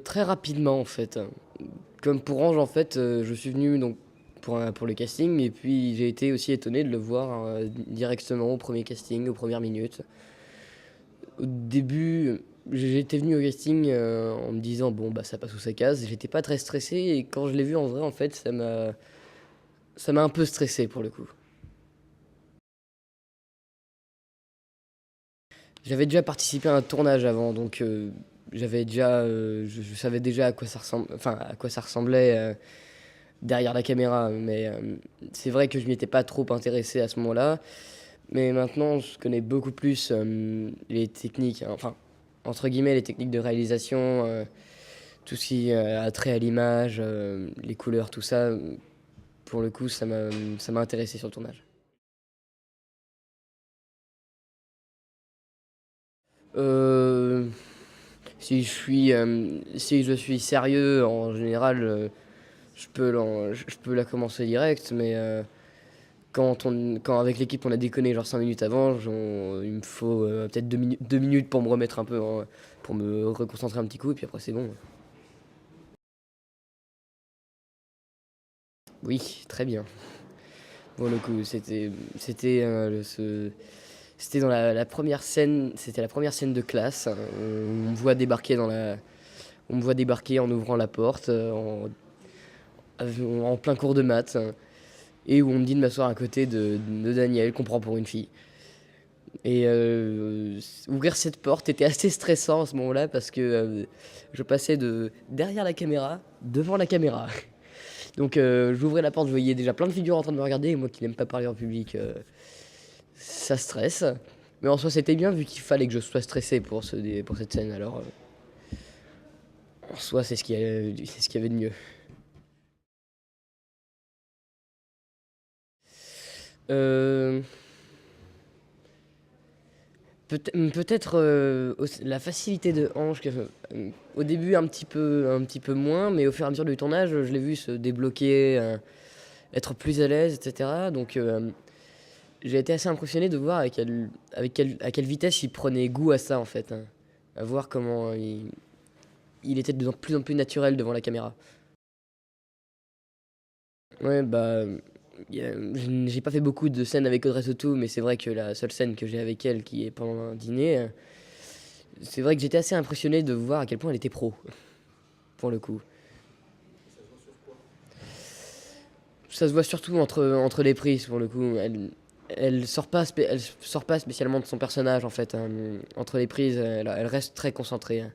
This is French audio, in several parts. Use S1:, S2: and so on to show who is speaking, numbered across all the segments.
S1: Très rapidement en fait. Comme pour Ange en fait, je suis venu donc pour le casting et puis j'ai été aussi étonné de le voir, directement au premier casting, aux premières minutes. Au début, j'étais venu au casting, en me disant: «Bon bah ça passe ou ça casse». J'étais pas très stressé et quand je l'ai vu en vrai en fait, ça m'a un peu stressé pour le coup. J'avais déjà participé à un tournage avant donc j'avais déjà, je savais déjà à quoi ça ressemblait, derrière la caméra, mais c'est vrai que je m'y étais pas trop intéressé à ce moment-là. Mais maintenant, je connais beaucoup plus les techniques, hein, enfin, entre guillemets, les techniques de réalisation, tout ce qui a trait à l'image, les couleurs, tout ça. Pour le coup, ça m'a intéressé sur le tournage. Euh, si je suis sérieux, en général, je peux la commencer direct, mais quand avec l'équipe on a déconné genre 5 minutes avant, il me faut peut-être 2 minutes pour me remettre un peu, pour me reconcentrer un petit coup, et puis après c'est bon. Oui, très bien. Pour le coup, c'était dans la première scène, c'était la première scène de classe. On me voit débarquer on me voit débarquer en ouvrant la porte, en plein cours de maths, et où on me dit de m'asseoir à côté de Daniel, qu'on prend pour une fille. Et ouvrir cette porte était assez stressant à ce moment-là parce que je passais de derrière la caméra, devant la caméra. Donc j'ouvrais la porte, je voyais déjà plein de figures en train de me regarder, et moi qui n'aime pas parler en public, ça stresse. Mais en soi c'était bien vu qu'il fallait que je sois stressé pour cette scène, alors en soi c'est ce qu'il y avait de mieux. Euh, Peut-être la facilité de Ange, au début un petit peu moins, mais au fur et à mesure du tournage, je l'ai vu se débloquer, être plus à l'aise, etc. Donc j'ai été assez impressionné de voir à quelle vitesse il prenait goût à ça en fait, hein. À voir comment il était de plus en plus naturel devant la caméra. Ouais, bah, j'ai pas fait beaucoup de scènes avec Audrey Tautou, mais c'est vrai que la seule scène que j'ai avec elle, qui est pendant un dîner, c'est vrai que j'étais assez impressionné de voir à quel point elle était pro, pour le coup. Ça se voit surtout entre les prises, pour le coup. Elle sort pas spécialement de son personnage, en fait, hein. Entre les prises, elle reste très concentrée, hein.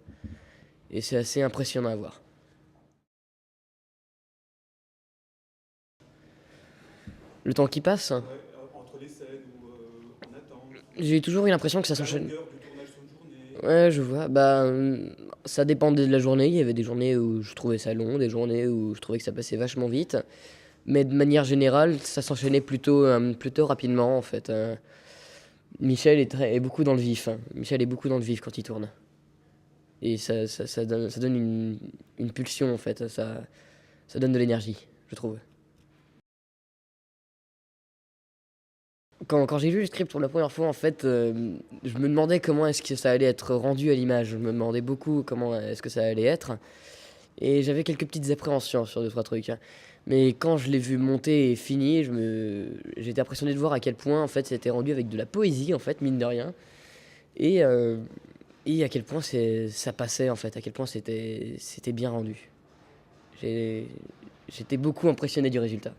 S1: Et c'est assez impressionnant à voir. Le temps qui passe, hein,
S2: Ouais, entre les scènes où on attend,
S1: j'ai toujours eu l'impression que ça
S2: la
S1: s'enchaîne.
S2: longueur du tournage sur une journée.
S1: Ouais, je vois. Bah, ça dépendait de la journée. Il y avait des journées où je trouvais ça long, des journées où je trouvais que ça passait vachement vite. Mais de manière générale, ça s'enchaînait plutôt rapidement, en fait. Michel est beaucoup dans le vif, hein. Michel est beaucoup dans le vif quand il tourne. Et ça donne une pulsion, en fait. Ça donne de l'énergie, je trouve. Quand j'ai vu le script pour la première fois, en fait, je me demandais comment est-ce que ça allait être rendu à l'image. Je me demandais beaucoup comment est-ce que ça allait être. Et j'avais quelques petites appréhensions sur deux, trois trucs, hein. Mais quand je l'ai vu monter et fini, j'ai été impressionné de voir à quel point, en fait, c'était rendu avec de la poésie, en fait, mine de rien. Et, euh, et à quel point ça passait, en fait, à quel point c'était bien rendu. J'ai- J'étais beaucoup impressionné du résultat.